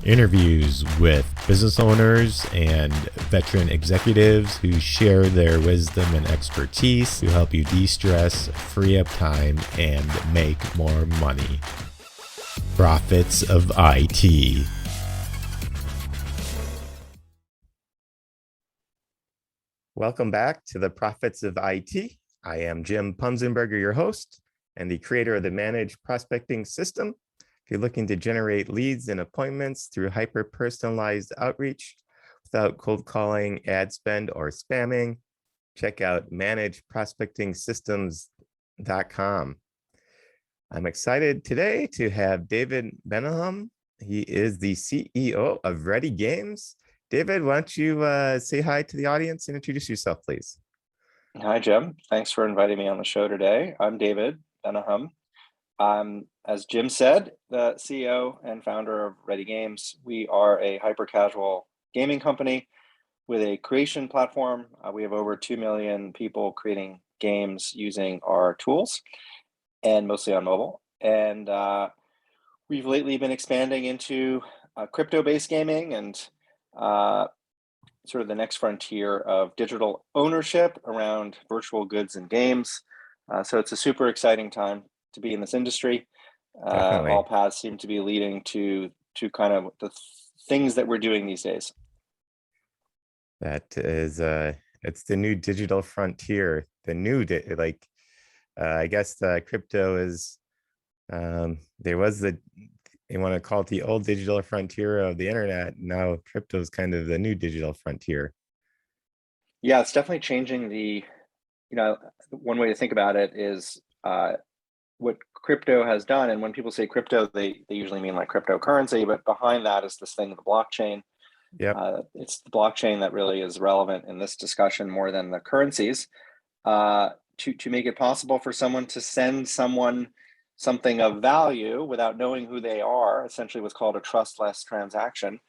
Interviews with business owners and veteran executives who share their wisdom and expertise to help you de-stress, free up time, and make more money. Profits of IT. Welcome back to the Profits of IT. I am Jim Punzenberger, your host, and the creator of the Managed Prospecting System. If you're looking to generate leads and appointments through hyper-personalized outreach without cold calling, ad spend, or spamming, check out managedprospectingsystems.com. I'm excited today to have David Bennahum. He is the CEO of Ready Games. David, why don't you say hi to the audience and introduce yourself, please? Hi, Jim. Thanks for inviting me on the show today. I'm David Bennahum. As Jim said, the CEO and founder of Ready Games. We are a hyper-casual gaming company with a creation platform. We have over 2 million people creating games using our tools, and mostly on mobile. And we've lately been expanding into crypto-based gaming and sort of the next frontier of digital ownership around virtual goods and games. So it's a super exciting time to be in this industry. All paths seem to be leading to kind of the things that we're doing these days. That is, it's the new digital frontier. The new, I guess the crypto is, there was the, you want to call it the old digital frontier of the internet. Now crypto is kind of the new digital frontier. Yeah, it's definitely changing one way to think about it is what crypto has done. And when people say crypto, they usually mean like cryptocurrency, but behind that is this thing, the blockchain. It's the blockchain that really is relevant in this discussion more than the currencies, to make it possible for someone to send someone something of value without knowing who they are, essentially what's called a trustless transaction.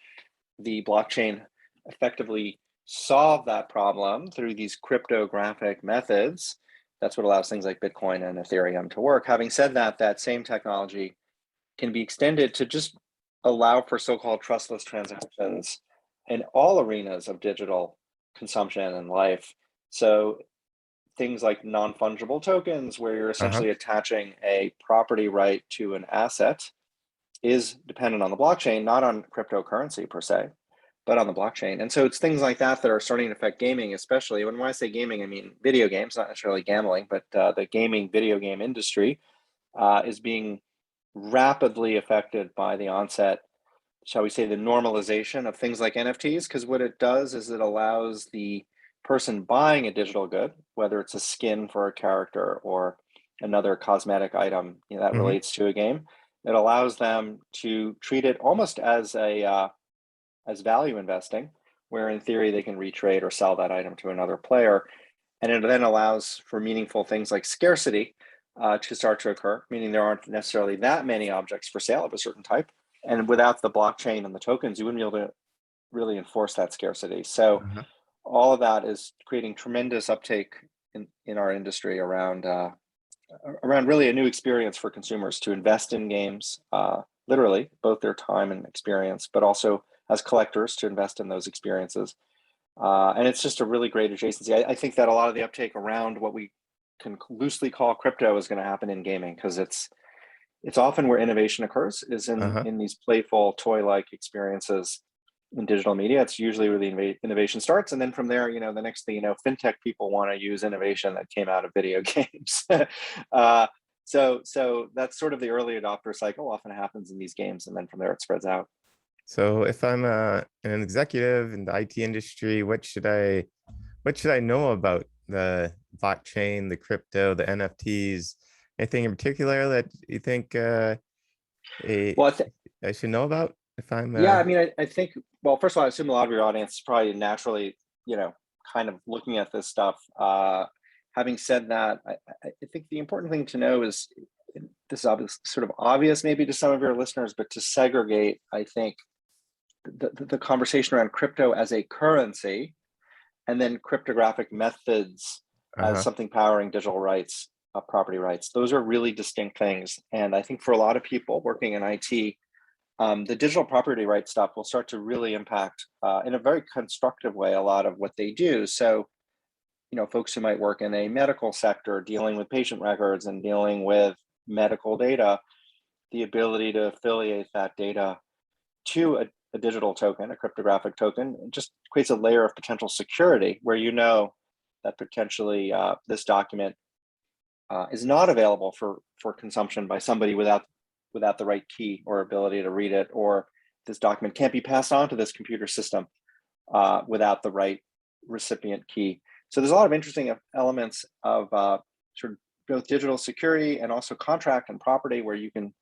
The blockchain effectively solved that problem through these cryptographic methods. That's what allows things like Bitcoin and Ethereum to work. Having said that, that same technology can be extended to just allow for so-called trustless transactions in all arenas of digital consumption and life. So things like non-fungible tokens, where you're essentially attaching a property right to an asset, is dependent on the blockchain, not on cryptocurrency per se, but on the blockchain. And so it's things like that that are starting to affect gaming, especially. When I say gaming, I mean video games, not necessarily gambling, but the gaming video game industry is being rapidly affected by the onset, shall we say, the normalization of things like NFTs, because what it does is it allows the person buying a digital good, whether it's a skin for a character or another cosmetic item that relates to a game, it allows them to treat it almost as value investing, where in theory they can retrade or sell that item to another player. And it then allows for meaningful things like scarcity to start to occur, meaning there aren't necessarily that many objects for sale of a certain type. And without the blockchain and the tokens, you wouldn't be able to really enforce that scarcity. So all of that is creating tremendous uptake in our industry around really a new experience for consumers to invest in games, literally, both their time and experience, but also as collectors to invest in those experiences. And it's just a really great adjacency. I think that a lot of the uptake around what we can loosely call crypto is going to happen in gaming, because it's often where innovation occurs, is in these playful, toy-like experiences in digital media. It's usually where the innovation starts, and then from there, the next thing you know, fintech people want to use innovation that came out of video games. So that's sort of the early adopter cycle. Often happens in these games, and then from there it spreads out. So if I'm an executive in the IT industry, what should I know about the blockchain, the crypto, the NFTs? Anything in particular that you think I should know about? If I'm I mean, I think, well, first of all, I assume a lot of your audience is probably naturally, kind of looking at this stuff. Having said that, I think the important thing to know is, this is sort of obvious maybe to some of your listeners, but to segregate, I think, the conversation around crypto as a currency and then cryptographic methods as something powering digital rights, property rights. Those are really distinct things. And I think for a lot of people working in IT, the digital property rights stuff will start to really impact in a very constructive way a lot of what they do. So, folks who might work in a medical sector dealing with patient records and dealing with medical data, the ability to affiliate that data to a digital token, a cryptographic token, it just creates a layer of potential security where that potentially this document is not available for consumption by somebody without the right key or ability to read it, or this document can't be passed on to this computer system without the right recipient key. So there's a lot of interesting elements of sort of both digital security and also contract and property where you can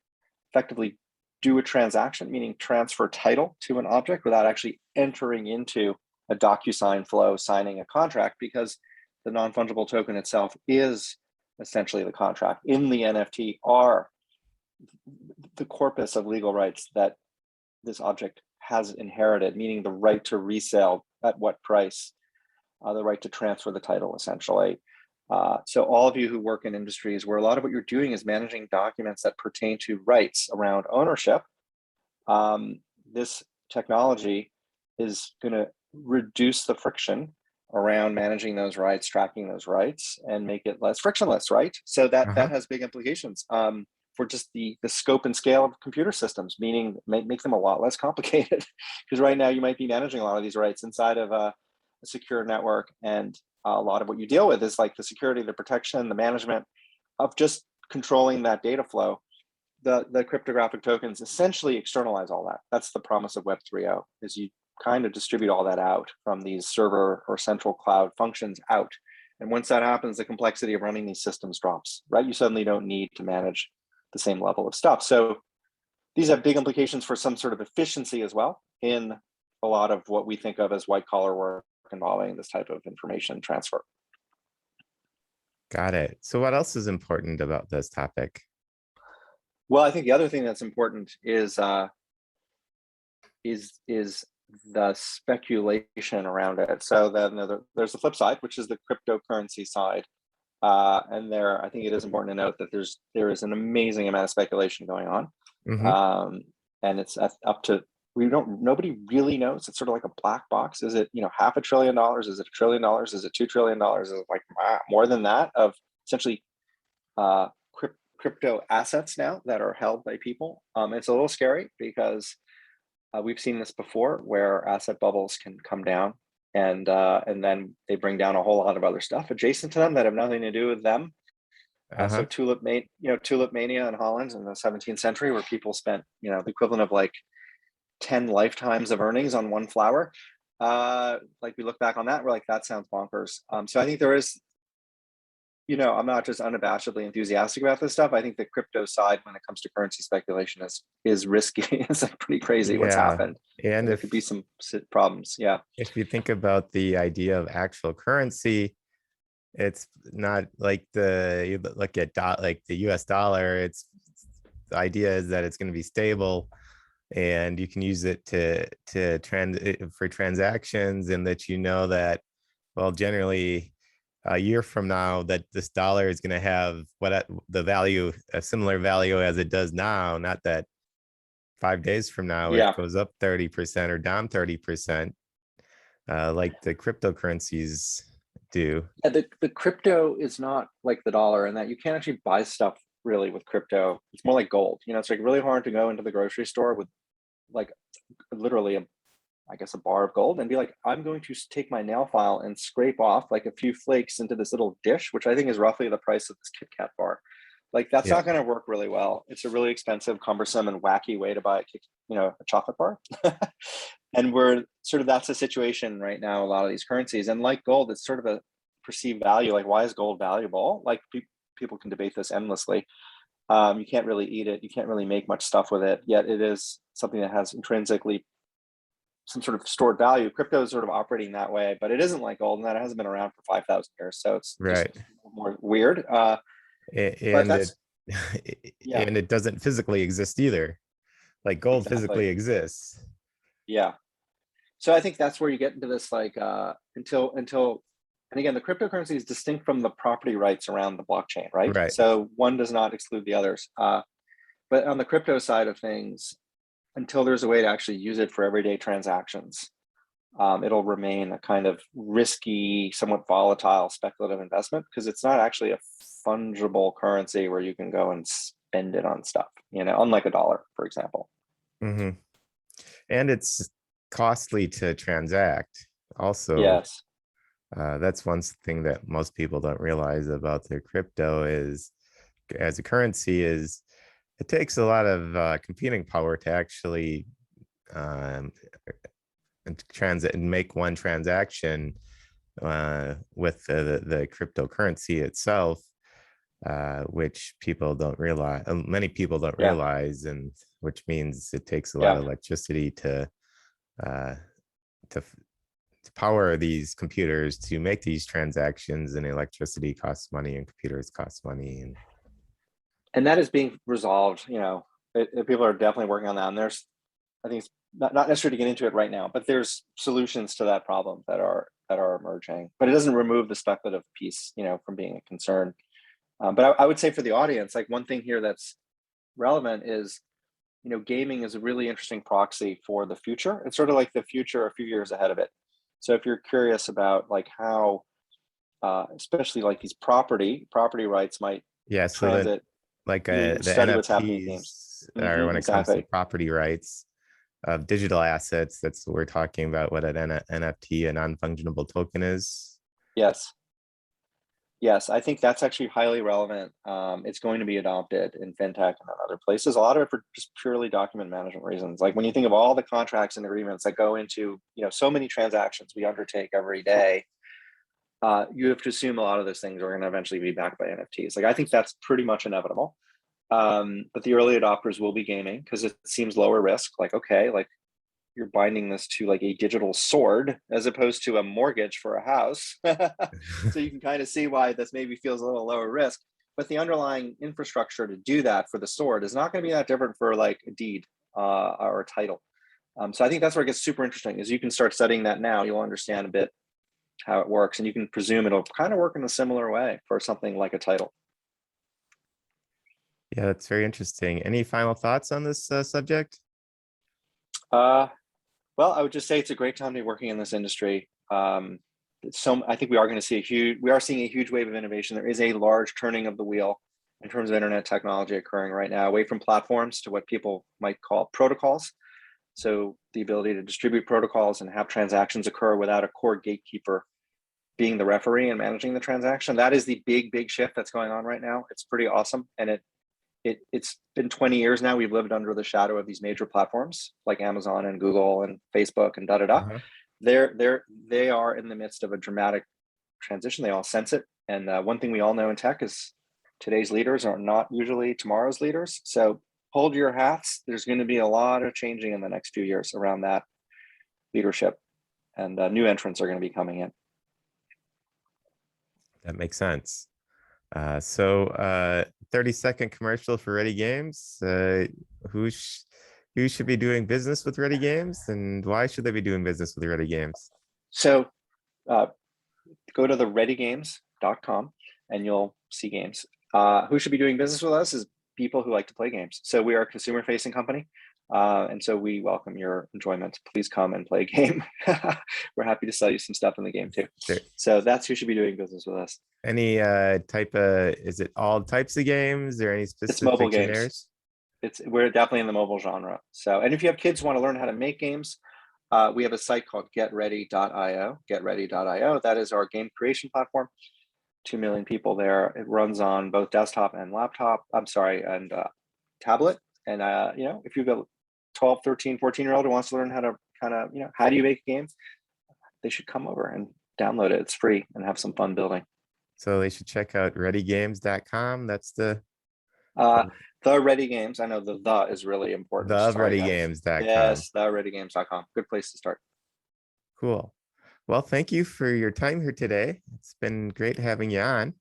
effectively do a transaction, meaning transfer title to an object without actually entering into a DocuSign flow, signing a contract, because the non-fungible token itself is essentially the contract. In the NFT are the corpus of legal rights that this object has inherited, meaning the right to resell at what price, the right to transfer the title, essentially. So all of you who work in industries where a lot of what you're doing is managing documents that pertain to rights around ownership, this technology is going to reduce the friction around managing those rights, tracking those rights, and make it less frictionless, right? So that has big implications for just the scope and scale of computer systems, meaning make them a lot less complicated. Because right now you might be managing a lot of these rights inside of a secure network, and a lot of what you deal with is like the security, the protection, the management of just controlling that data flow. The cryptographic tokens essentially externalize all that. That's the promise of Web 3.0, is you kind of distribute all that out from these server or central cloud functions out. And once that happens, the complexity of running these systems drops, right? You suddenly don't need to manage the same level of stuff. So these have big implications for some sort of efficiency as well in a lot of what we think of as white collar work involving this type of information transfer. Got it. So what else is important about this topic? Well, I think the other thing that's important is the speculation around it. So then there's the flip side, which is the cryptocurrency side. And there, I think it is important to note that there is an amazing amount of speculation going on. And it's up to, nobody really knows. It's sort of like a black box. Is it, $500 billion? Is it $1 trillion? Is it $2 trillion? Is it like more than that of essentially crypto assets now that are held by people? It's a little scary because we've seen this before where asset bubbles can come down and then they bring down a whole lot of other stuff adjacent to them that have nothing to do with them. So tulip mania in Holland in the 17th century, where people spent the equivalent of like 10 lifetimes of earnings on one flower. Like we look back on that, we're like, that sounds bonkers. So I think there is, I'm not just unabashedly enthusiastic about this stuff. I think the crypto side, when it comes to currency speculation, is risky. It's like pretty crazy what's happened. And there could be some problems. Yeah. If you think about the idea of actual currency, it's not like you look at like the US dollar. The idea is that it's going to be stable and you can use it for transactions, and that that, well, generally a year from now that this dollar is going to have a similar value as it does now, not that 5 days from now it goes up 30% or down 30%, like the cryptocurrencies do. Yeah, the crypto is not like the dollar in that you can't actually buy stuff really with crypto. It's more like gold. It's like really hard to go into the grocery store with like literally a bar of gold and be like, I'm going to take my nail file and scrape off like a few flakes into this little dish, which I think is roughly the price of this Kit Kat bar. Like that's not going to work really well. It's a really expensive, cumbersome, and wacky way to buy a chocolate bar. And that's the situation right now, a lot of these currencies. And like gold, it's sort of a perceived value. Like, why is gold valuable? Like people can debate this endlessly. You can't really eat it. You can't really make much stuff with it. Yet it is something that has intrinsically some sort of stored value. Crypto is sort of operating that way, but it isn't like gold, and that hasn't been around for 5,000 years. So it's just more weird. And it doesn't physically exist either. Like gold physically exists. Yeah. So I think that's where you get into this, like until, and again, the cryptocurrency is distinct from the property rights around the blockchain, right? So one does not exclude the others. But on the crypto side of things, until there's a way to actually use it for everyday transactions, it'll remain a kind of risky, somewhat volatile, speculative investment, because it's not actually a fungible currency where you can go and spend it on stuff, unlike a dollar, for example. Mm-hmm. And it's costly to transact also. Yes. That's one thing that most people don't realize about their crypto is, as a currency, is it takes a lot of computing power to actually make one transaction with the cryptocurrency itself, which people don't realize. Many people don't realize, and which means it takes a lot of electricity to power these computers to make these transactions, and electricity costs money and computers cost money. And that is being resolved. People are definitely working on that. And there's, I think it's not necessary to get into it right now, but there's solutions to that problem that are emerging. But it doesn't remove the speculative piece, from being a concern. But I would say for the audience, like one thing here that's relevant is, gaming is a really interesting proxy for the future. It's sort of like the future a few years ahead of it. So if you're curious about like how, especially like these property rights might transit, like the the study what's happening in games. or when it comes to property rights of digital assets, that's what we're talking about, what an NFT, a non-fungible token, is. Yes, I think that's actually highly relevant. It's going to be adopted in fintech and other places. A lot of it for just purely document management reasons. Like when you think of all the contracts and agreements that go into, so many transactions we undertake every day, you have to assume a lot of those things are going to eventually be backed by NFTs. Like I think that's pretty much inevitable. But the early adopters will be gaming because it seems lower risk. Like, okay, like you're binding this to like a digital sword as opposed to a mortgage for a house. So you can kind of see why this maybe feels a little lower risk, but the underlying infrastructure to do that for the sword is not going to be that different for like a deed or a title. So I think that's where it gets super interesting, is you can start studying that now. You'll understand a bit how it works, and you can presume it'll kind of work in a similar way for something like a title. Yeah, that's very interesting. Any final thoughts on this subject? Well, I would just say it's a great time to be working in this industry. I think we are seeing a huge wave of innovation. There is a large turning of the wheel in terms of internet technology occurring right now, away from platforms to what people might call protocols. So the ability to distribute protocols and have transactions occur without a core gatekeeper being the referee and managing the transaction. That is the big shift that's going on right now. It's pretty awesome. And it's been 20 years now. We've lived under the shadow of these major platforms like Amazon and Google and Facebook and They are in the midst of a dramatic transition. They all sense it. And one thing we all know in tech is today's leaders are not usually tomorrow's leaders. So hold your hats. There's going to be a lot of changing in the next few years around that leadership, and new entrants are going to be coming in. That makes sense. So 30-second commercial for Ready Games. Who should be doing business with Ready Games, and why should they be doing business with Ready Games? So go to the readygames.com and you'll see games. Who should be doing business with us is people who like to play games. So we are a consumer-facing company, and so we welcome your enjoyment. Please come and play a game. We're happy to sell you some stuff in the game too. Sure. So that's who should be doing business with us. Any is it all types of games, or any specific It's mobile games? We're definitely in the mobile genre. So, and if you have kids who want to learn how to make games, we have a site called getready.io. Getready.io. That is our game creation platform. 2 million people there. It runs on both desktop and tablet. And if you've got a 12, 13, 14-year-old who wants to learn how to how do you make a game, they should come over and download it. It's free, and have some fun building. So they should check out readygames.com. That's the Ready Games. I know the is really important. Readygames.com. Yes, readygames.com. Good place to start. Cool. Well, thank you for your time here today. It's been great having you on.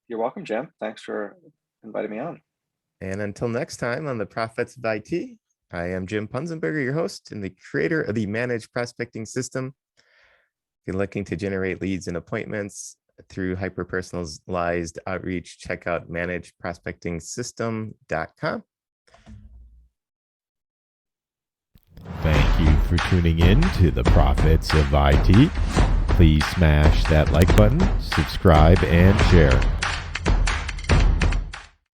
You're welcome, Jim. Thanks for inviting me on. And until next time on the Profits of IT, I am Jim Punzenberger, your host and the creator of the Managed Prospecting System. If you're looking to generate leads and appointments through hyper-personalized outreach, check out managedprospectingsystem.com. Thank you for tuning in to the Prophets of IT. Please smash that like button, subscribe, and share.